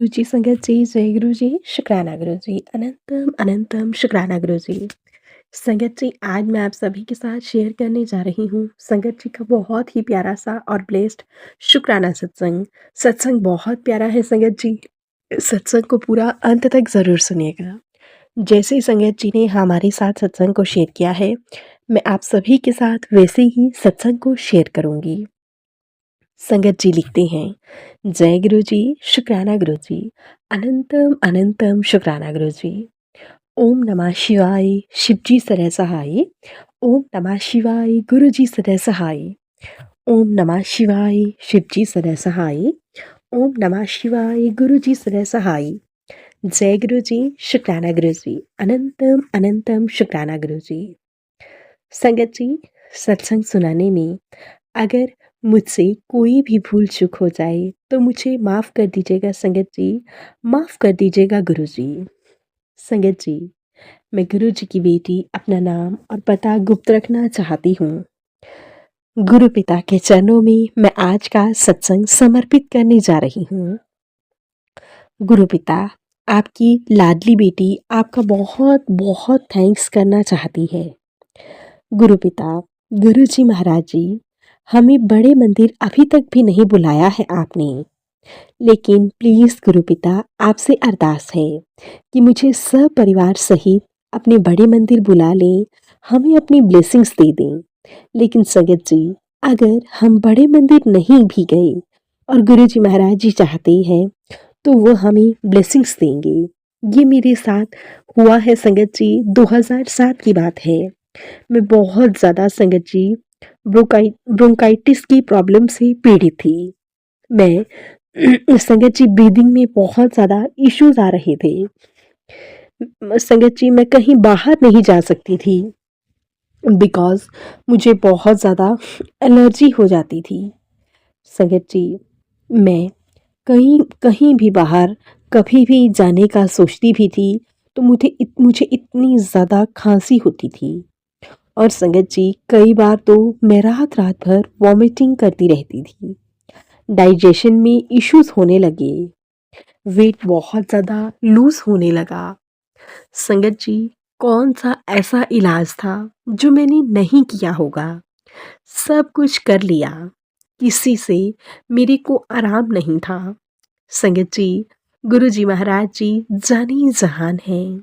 गुरु जी संगत जी, जय गुरु जी, शुक्राना गुरु जी, अनंतम अनंतम शुक्राना गुरु जी। संगत जी, आज मैं आप सभी के साथ शेयर करने जा रही हूँ संगत जी का बहुत ही प्यारा सा और ब्लेस्ड शुक्राना सत्संग। सत्संग बहुत प्यारा है संगत जी। सत्संग को पूरा अंत तक ज़रूर सुनिएगा। जैसे ही संगत जी ने हमारे साथ सत्संग को शेयर किया है, मैं आप सभी के साथ वैसे ही सत्संग को शेयर करूँगी। संगत जी लिखते हैं, जय गुरु जी, शुक्राना गुरु जी, अनंतम अनंतम शुक्राना गुरु जी। ओम नमः शिवाय, शिव जी सदा सहाय। ओम नमः शिवाय, गुरु जी सदा सहाय। ओम नमः शिवाय, शिव जी सदा सहाय। ओम नमः शिवाय, गुरु जी सदा सहाय। जय गुरु जी, शुक्राना गुरु जी, अनंतम अनंतम शुक्राना गुरु जी। संगत जी, सत्संग सुनाने में अगर मुझसे कोई भी भूल चूक हो जाए तो मुझे माफ़ कर दीजिएगा संगत जी, माफ़ कर दीजिएगा गुरु जी। संगत जी, मैं गुरु जी की बेटी अपना नाम और पता गुप्त रखना चाहती हूँ। गुरु पिता के चरणों में मैं आज का सत्संग समर्पित करने जा रही हूँ। गुरु पिता, आपकी लाडली बेटी आपका बहुत बहुत थैंक्स करना चाहती है। गुरु पिता, गुरु जी महाराज जी, हमें बड़े मंदिर अभी तक भी नहीं बुलाया है आपने, लेकिन प्लीज़ गुरु पिता, आपसे अरदास है कि मुझे सपरिवार सहित अपने बड़े मंदिर बुला लें, हमें अपनी ब्लेसिंग्स दे दें। लेकिन संगत जी, अगर हम बड़े मंदिर नहीं भी गए और गुरु जी महाराज जी चाहते हैं तो वो हमें ब्लेसिंग्स देंगे। ये मेरे साथ हुआ है संगत जी, 2007 की बात है। मैं बहुत ज़्यादा संगत जी ब्रोंकाइटिस की प्रॉब्लम से पीड़ित थी। मैं संगत जी ब्रीदिंग में बहुत ज़्यादा इश्यूज आ रहे थे। संगत जी, मैं कहीं बाहर नहीं जा सकती थी बिकॉज़ मुझे बहुत ज़्यादा एलर्जी हो जाती थी। संगत जी, मैं कहीं कहीं भी बाहर कभी भी जाने का सोचती भी थी तो मुझे इतनी ज़्यादा खांसी होती थी। और संगत जी, कई बार तो मैं रात रात भर वॉमिटिंग करती रहती थी। डाइजेशन में इश्यूज होने लगे, वेट बहुत ज़्यादा लूज होने लगा। संगत जी, कौन सा ऐसा इलाज था जो मैंने नहीं किया होगा? सब कुछ कर लिया, किसी से मेरे को आराम नहीं था। संगत जी, गुरु जी महाराज जी जानी जहान हैं।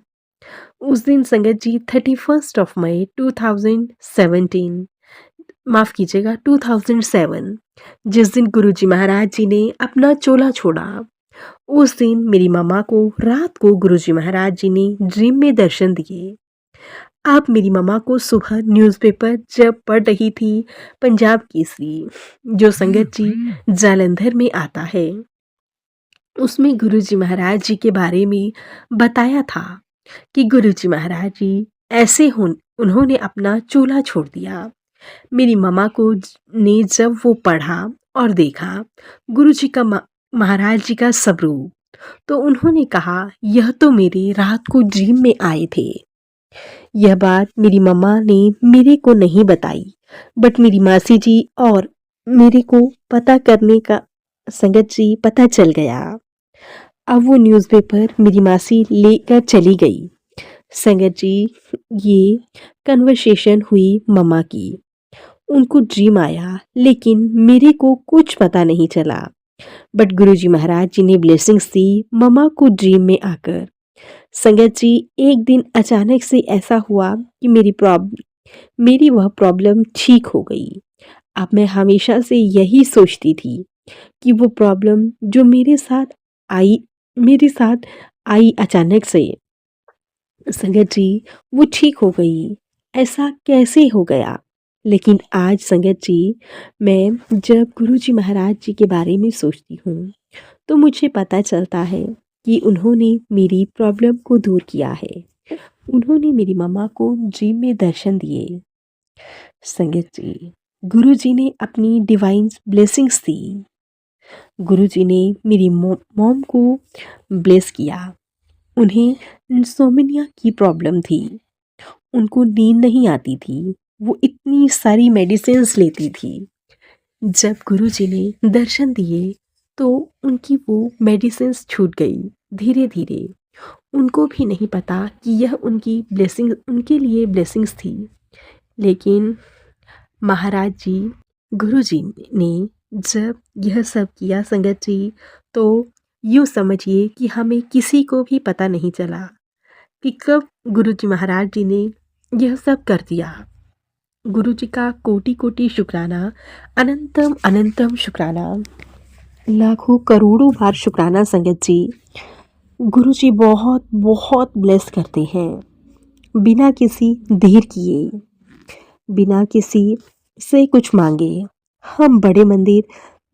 उस दिन संगत जी 31 मई 2017, माफ़ कीजिएगा 2007, जिस दिन गुरु जी महाराज जी ने अपना चोला छोड़ा, उस दिन मेरी मम्मा को रात को गुरु जी महाराज जी ने ड्रीम में दर्शन दिए। आप मेरी मम्मा को सुबह न्यूज़पेपर जब पढ़ रही थी, पंजाब केसरी, जो संगत जी जालंधर में आता है, उसमें गुरु जी महाराज जी के बारे में बताया था कि गुरु जी महाराज जी ऐसे उन्होंने अपना चोला छोड़ दिया। मेरी मम्मा को ने जब वो पढ़ा और देखा गुरु जी का महाराज जी का स्वरूप, तो उन्होंने कहा यह तो मेरी रात को ड्रीम में आए थे। यह बात मेरी मम्मा ने मेरे को नहीं बताई, बट मेरी मासी जी और मेरे को पता करने का संगत जी पता चल गया। अब वो न्यूज़पेपर मेरी मासी लेकर चली गई। संगत जी, ये कन्वर्सेशन हुई मम्मा की। उनको ड्रीम आया लेकिन मेरे को कुछ पता नहीं चला, बट गुरुजी महाराज जी ने ब्लेसिंग्स दी मम्मा को ड्रीम में आकर। संगत जी, एक दिन अचानक से ऐसा हुआ कि मेरी वह प्रॉब्लम ठीक हो गई। अब मैं हमेशा से यही सोचती थी कि वो प्रॉब्लम जो आई मेरे साथ आई अचानक से, संगत जी, वो ठीक हो गई। ऐसा कैसे हो गया? लेकिन आज संगत जी, मैं जब गुरुजी महाराज जी के बारे में सोचती हूँ तो मुझे पता चलता है कि उन्होंने मेरी प्रॉब्लम को दूर किया है। उन्होंने मेरी मम्मा को ड्रीम में दर्शन दिए। संगत जी, गुरुजी ने अपनी डिवाइन ब्लेसिंग्स दी। गुरुजी ने मेरी मॉम को ब्लेस किया। उन्हें इंसोम्निया की प्रॉब्लम थी, उनको नींद नहीं आती थी, वो इतनी सारी मेडिसिन्स लेती थी। जब गुरुजी ने दर्शन दिए तो उनकी वो मेडिसिन्स छूट गई धीरे-धीरे। उनको भी नहीं पता कि यह उनकी ब्लेसिंग उनके लिए ब्लेसिंग्स थी। लेकिन महाराज जी, गुरुजी ने जब यह सब किया संगत जी, तो यूँ समझिए कि हमें किसी को भी पता नहीं चला कि कब गुरुजी महाराज जी ने यह सब कर दिया। गुरुजी का कोटि-कोटि शुक्राना, अनंतम अनंतम शुक्राना, लाखों करोड़ों बार शुक्राना संगत जी। गुरुजी बहुत बहुत ब्लेस करते हैं, बिना किसी देर किए, बिना किसी से कुछ मांगे। हम बड़े मंदिर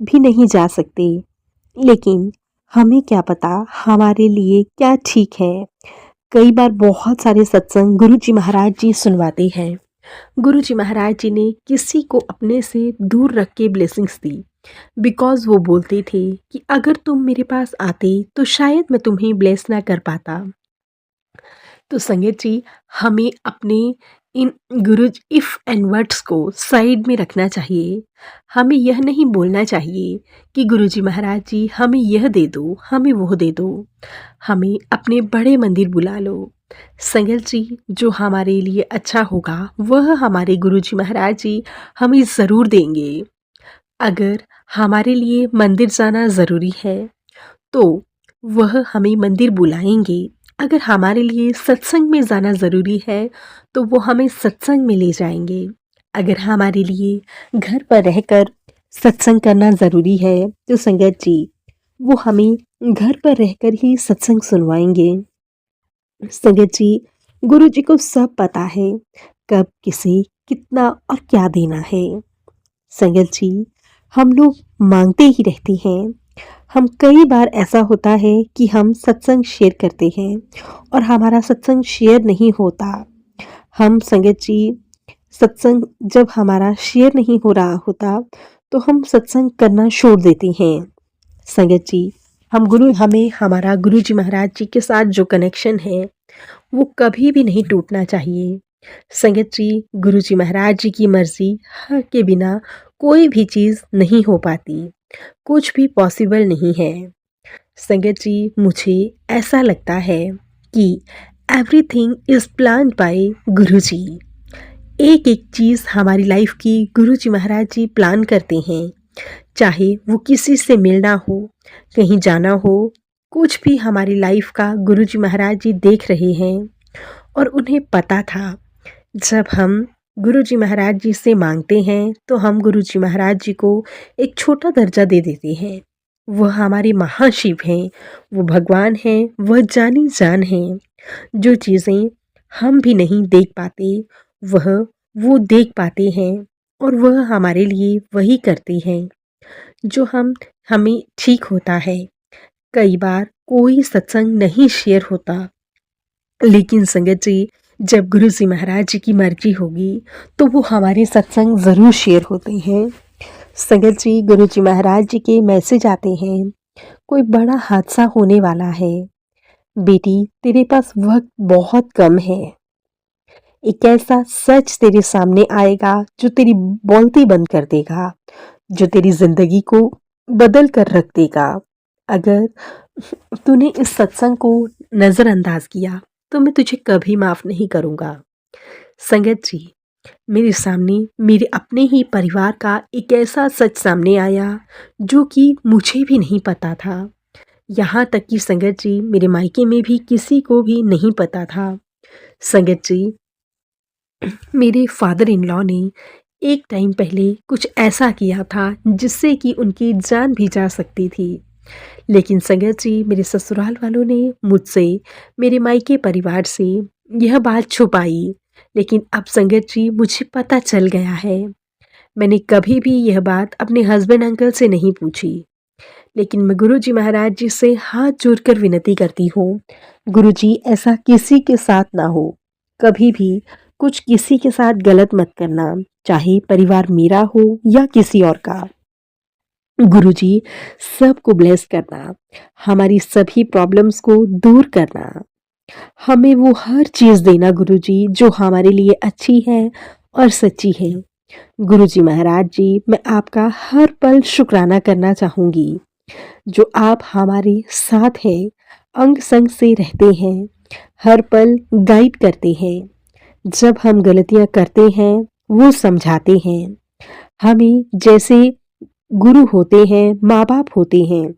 भी नहीं जा सकते, लेकिन हमें क्या पता हमारे लिए क्या ठीक है। कई बार बहुत सारे सत्संग गुरुजी महाराज जी सुनवाते हैं। गुरुजी महाराज जी ने किसी को अपने से दूर रख के ब्लेसिंग्स दी, बिकॉज़ वो बोलते थे कि अगर तुम मेरे पास आते तो शायद मैं तुम्हें ब्लेस ना कर पाता। तो संगत जी, हमें अपने इन गुरुज इफ़ एंड वर्ड्स को साइड में रखना चाहिए। हमें यह नहीं बोलना चाहिए कि गुरुजी महाराज जी हमें यह दे दो, हमें वो दे दो। हमें अपने बड़े मंदिर बुला लो। संगत जी, जो हमारे लिए अच्छा होगा वह हमारे गुरुजी महाराज जी हमें ज़रूर देंगे। अगर हमारे लिए मंदिर जाना ज़रूरी है तो वह हमें मंदिर बुलाएंगे। अगर हमारे लिए सत्संग में जाना ज़रूरी है तो वो हमें सत्संग में ले जाएंगे। अगर हमारे लिए घर पर रहकर सत्संग करना ज़रूरी है तो संगत जी, वो हमें घर पर रहकर ही सत्संग सुनवाएंगे। संगत जी, गुरु जी को सब पता है कब किसे कितना और क्या देना है। संगत जी, हम लोग मांगते ही रहते हैं। हम कई बार ऐसा होता है कि हम सत्संग शेयर करते हैं और हमारा सत्संग शेयर नहीं होता। हम संगत जी, सत्संग जब हमारा शेयर नहीं हो रहा होता तो हम सत्संग करना छोड़ देते हैं। संगत जी, हमें हमारा गुरु जी महाराज जी के साथ जो कनेक्शन है वो कभी भी नहीं टूटना चाहिए। संगत जी, गुरु जी महाराज जी की मर्जी के बिना कोई भी चीज़ नहीं हो पाती, कुछ भी पॉसिबल नहीं है। संगत जी, मुझे ऐसा लगता है कि एवरीथिंग इज़ प्लान्ड बाय गुरु जी। एक एक चीज़ हमारी लाइफ की गुरु जी महाराज जी प्लान करते हैं। चाहे वो किसी से मिलना हो, कहीं जाना हो, कुछ भी हमारी लाइफ का गुरु जी महाराज जी देख रहे हैं। और उन्हें पता था जब हम गुरु जी महाराज जी से मांगते हैं तो हम गुरु जी महाराज जी को एक छोटा दर्जा दे देते हैं। वह हमारे महाशिव हैं, वो भगवान हैं, वह जानी जान हैं। जो चीज़ें हम भी नहीं देख पाते वह वो देख पाते हैं और वह हमारे लिए वही करते हैं जो हमें ठीक होता है। कई बार कोई सत्संग नहीं शेयर होता, लेकिन संगत जी, जब गुरु जी महाराज जी की मर्जी होगी तो वो हमारे सत्संग ज़रूर शेयर होते हैं। संगत जी, गुरु जी महाराज जी के मैसेज आते हैं, कोई बड़ा हादसा होने वाला है, बेटी तेरे पास वक्त बहुत कम है। एक ऐसा सच तेरे सामने आएगा जो तेरी बोलती बंद कर देगा, जो तेरी जिंदगी को बदल कर रख देगा। अगर तूने इस सत्संग को नज़रअंदाज किया तो मैं तुझे कभी माफ़ नहीं करूँगा। संगत जी, मेरे सामने मेरे अपने ही परिवार का एक ऐसा सच सामने आया जो कि मुझे भी नहीं पता था। यहाँ तक कि संगत जी, मेरे मायके में भी किसी को भी नहीं पता था। संगत जी, मेरे फादर इन लॉ ने एक टाइम पहले कुछ ऐसा किया था जिससे कि उनकी जान भी जा सकती थी। लेकिन संगत जी, मेरे ससुराल वालों ने मुझसे, मेरे मायके परिवार से यह बात छुपाई। लेकिन अब संगत जी, मुझे पता चल गया है। मैंने कभी भी यह बात अपने हस्बैंड अंकल से नहीं पूछी, लेकिन मैं गुरुजी महाराज जी से हाथ जोड़कर विनती करती हूँ, गुरुजी ऐसा किसी के साथ ना हो। कभी भी कुछ किसी के साथ गलत मत करना, चाहे परिवार मेरा हो या किसी और का। गुरुजी, सबको ब्लेस करना, हमारी सभी प्रॉब्लम्स को दूर करना, हमें वो हर चीज़ देना गुरुजी जो हमारे लिए अच्छी है और सच्ची है। गुरुजी महाराज जी, मैं आपका हर पल शुक्राना करना चाहूँगी। जो आप हमारे साथ हैं, अंग-संग से रहते हैं, हर पल गाइड करते हैं। जब हम गलतियाँ करते हैं, वो समझाते हैं। हमें जैसे गुरु होते हैं, माँ-बाप होते हैं,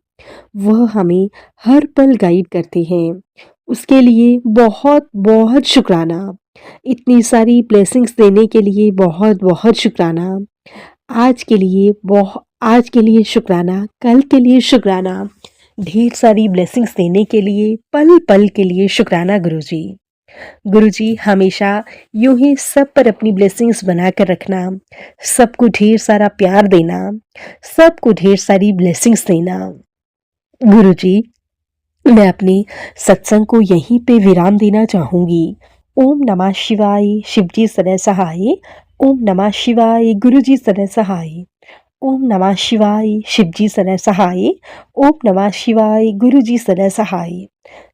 वह हमें हर पल गाइड करते हैं। उसके लिए बहुत-बहुत शुक्राना। इतनी सारी ब्लेसिंग्स देने के लिए बहुत-बहुत शुक्राना। आज के लिए शुक्राना, कल के लिए शुक्राना, ढेर सारी ब्लेसिंग्स देने के लिए, पल-पल के लिए शुक्राना गुरुजी। गुरुजी हमेशा यूं ही सब पर अपनी ब्लेसिंग्स बनाकर रखना, सबको ढेर सारा प्यार देना, सबको ढेर सारी ब्लेसिंग्स देना। गुरुजी मैं अपनी सत्संग को यहीं पे विराम देना चाहूंगी। ओम नमः शिवाय, शिवजी सदा सहाय। ओम नमः शिवाय, गुरुजी सदा सहाय। ओम नमः शिवाय, शिवजी सदा सहाय। ओम नमः शिवाय, गुरुजी सदा सहाय।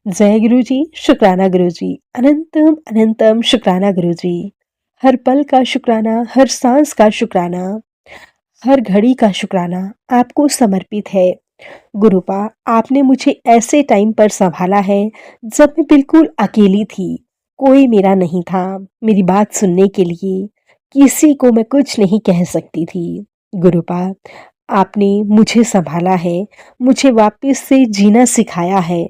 जय गुरुजी, शुक्राना गुरुजी, अनंतम अनंतम शुक्राना गुरुजी। हर पल का शुक्राना, हर सांस का शुक्राना, हर घड़ी का शुक्राना आपको समर्पित है। गुरुपा आपने मुझे ऐसे टाइम पर संभाला है जब मैं बिल्कुल अकेली थी, कोई मेरा नहीं था मेरी बात सुनने के लिए, किसी को मैं कुछ नहीं कह सकती थी। गुरुपा आपने मुझे संभाला है, मुझे वापस से जीना सिखाया है।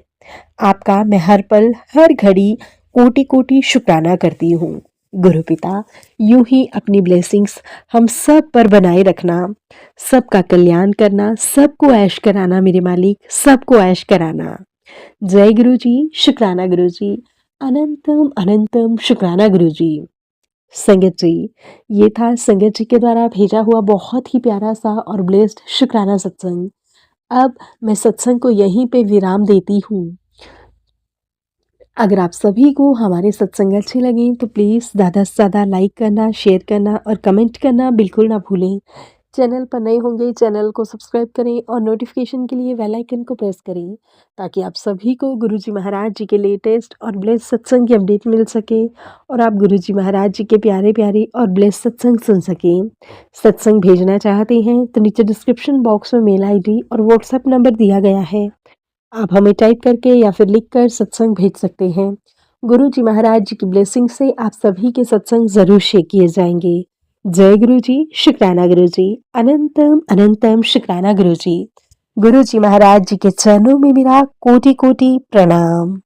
आपका मैं हर पल हर घड़ी कोटि कोटि शुक्राना करती हूँ। गुरु पिता यूं ही अपनी ब्लेसिंग्स हम सब पर बनाए रखना, सबका कल्याण करना, सबको ऐश कराना मेरे मालिक, सबको ऐश कराना। जय गुरु जी, शुक्राना गुरु जी, अनंतम अनंतम शुक्राना गुरु जी। संगत जी, ये था संगत जी के द्वारा भेजा हुआ बहुत ही प्यारा सा और ब्लेस्ड शुक्राना सत्संग। अब मैं सत्संग को यहीं पे विराम देती हूँ। अगर आप सभी को हमारे सत्संग अच्छे लगें तो प्लीज़ ज़्यादा से ज़्यादा लाइक करना, शेयर करना और कमेंट करना बिल्कुल ना भूलें। चैनल पर नए होंगे चैनल को सब्सक्राइब करें और नोटिफिकेशन के लिए बेल आइकन को प्रेस करें ताकि आप सभी को गुरुजी महाराज जी के लेटेस्ट और ब्लेस्ड सत्संग की अपडेट मिल सके और आप गुरुजी महाराज जी के प्यारे प्यारे और ब्लेस्ड सत्संग सुन सकें। सत्संग भेजना चाहते हैं तो नीचे डिस्क्रिप्शन बॉक्स में मेल आईडी और व्हाट्सएप नंबर दिया गया है, आप हमें टाइप करके या फिर लिखकर सत्संग भेज सकते हैं। गुरु जी महाराज जी की ब्लेसिंग से आप सभी के सत्संग जरूर शेयर किए जाएंगे। जय गुरु जी, शुक्राना गुरु जी, अनंतम अनंतम शुक्राना गुरु जी। गुरु जी महाराज जी के चरणों में मेरा कोटि कोटि प्रणाम।